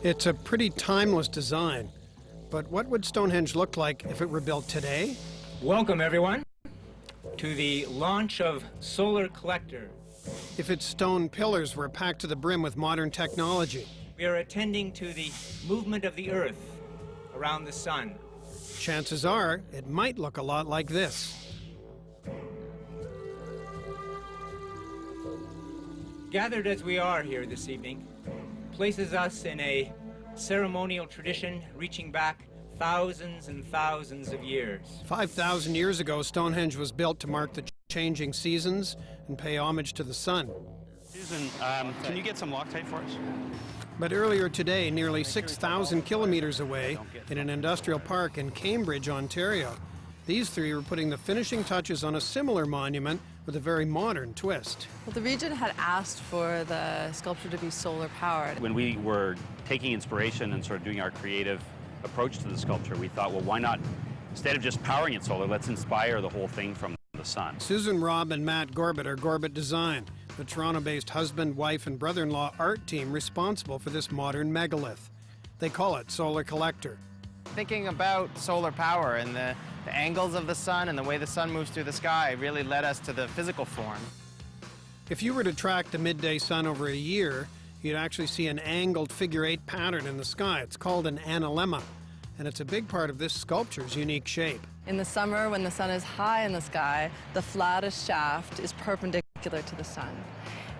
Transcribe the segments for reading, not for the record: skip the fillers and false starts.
It's a pretty timeless design, but what would Stonehenge look like if it were built today? Welcome, everyone, to the launch of Solar Collector. If its stone pillars were packed to the brim with modern technology? We are attending to the movement of the Earth around the Sun. Chances are, it might look a lot like this. Gathered as we are here this evening places us in a ceremonial tradition reaching back thousands and thousands of years. 5,000 years ago, Stonehenge was built to mark the changing seasons and pay homage to the sun. Susan, can you get some Loctite for us? But earlier today, nearly 6,000 kilometers away, in an industrial park in Cambridge, Ontario, these three were putting the finishing touches on a similar monument with a very modern twist. Well, the region had asked for the sculpture to be solar powered. When we were taking inspiration and sort of doing our creative approach to the sculpture, we thought, well, why not, instead of just powering it solar, let's inspire the whole thing from the sun. Susan Robb and Matt Gorbett are Gorbett Design, the Toronto-based husband, wife, and brother-in-law art team responsible for this modern megalith. They call it Solar Collector. Thinking about solar power and the angles of the sun and the way the sun moves through the sky really led us to the physical form. If you were to track the midday sun over a year, you'd actually see an angled figure-8 pattern in the sky. It's called an analemma, and it's a big part of this sculpture's unique shape. In the summer, when the sun is high in the sky, the flattest shaft is perpendicular to the sun.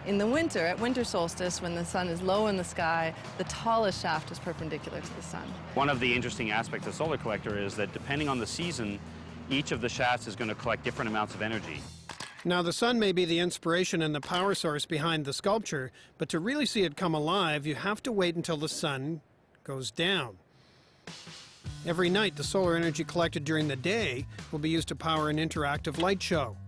In the winter, at winter solstice, when the sun is low in the sky, the tallest shaft is perpendicular to the sun. One of the interesting aspects of Solar Collector is that depending on the season, each of the shafts is going to collect different amounts of energy. Now, the sun may be the inspiration and the power source behind the sculpture, but to really see it come alive, you have to wait until the sun goes down. Every night, the solar energy collected during the day will be used to power an interactive light show.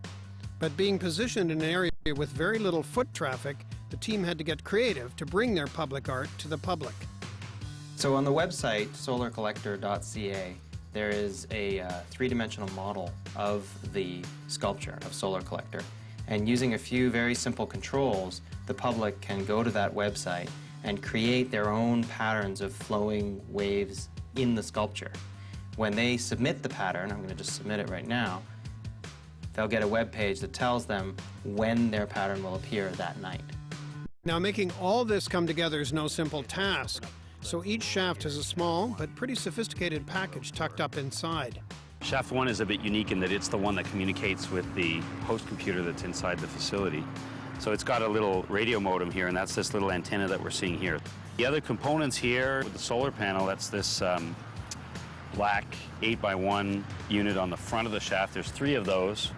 But being positioned in an area with very little foot traffic, the team had to get creative to bring their public art to the public. So on the website, solarcollector.ca, there is a three-dimensional model of the sculpture of Solar Collector. And using a few very simple controls, the public can go to that website and create their own patterns of flowing waves in the sculpture. When they submit the pattern, I'm going to just submit it right now, they'll get a web page that tells them when their pattern will appear that night. Now, making all this come together is no simple task. So each shaft has a small but pretty sophisticated package tucked up inside. Shaft 1 is a bit unique in that it's the one that communicates with the host computer that's inside the facility. So it's got a little radio modem here, and that's this little antenna that we're seeing here. The other components here with the solar panel, that's this black 8x1 unit on the front of the shaft. There's 3 of those.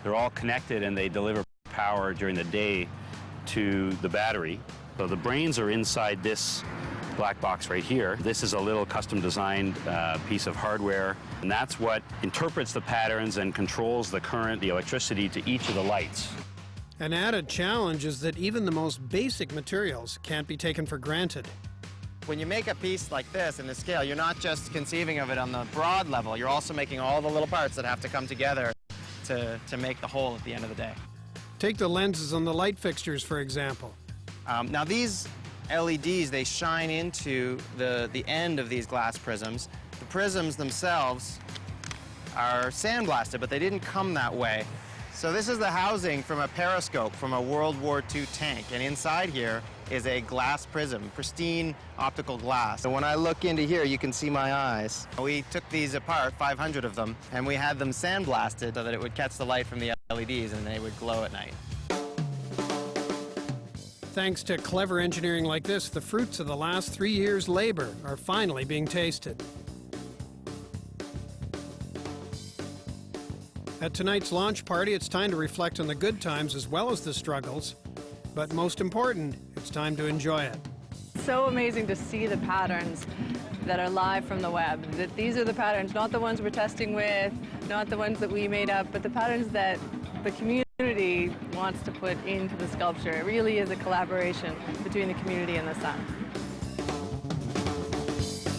They're all connected, and they deliver power during the day to the battery. So the brains are inside this black box right here. This is a little custom designed piece of hardware, and that's what interprets the patterns and controls the current, the electricity to each of the lights. An added challenge is that even the most basic materials can't be taken for granted. When you make a piece like this in the scale, you're not just conceiving of it on the broad level, you're also making all the little parts that have to come together to make the whole at the end of the day. Take the lenses on the light fixtures, for example. Now these LEDs, they shine into the end of these glass prisms. The prisms themselves are sandblasted, but they didn't come that way. So this is the housing from a periscope from a World War II tank, and inside here is a glass prism, pristine optical glass. So when I look into here, you can see my eyes. We took these apart, 500 of them, and we had them sandblasted so that it would catch the light from the LEDs and they would glow at night. Thanks to clever engineering like this, the fruits of the last 3 years' labor are finally being tasted. At tonight's launch party, it's time to reflect on the good times as well as the struggles. But most important, it's time to enjoy it. So amazing to see the patterns that are live from the web. That these are the patterns, not the ones we're testing with, not the ones that we made up, but the patterns that the community wants to put into the sculpture. It really is a collaboration between the community and the sun.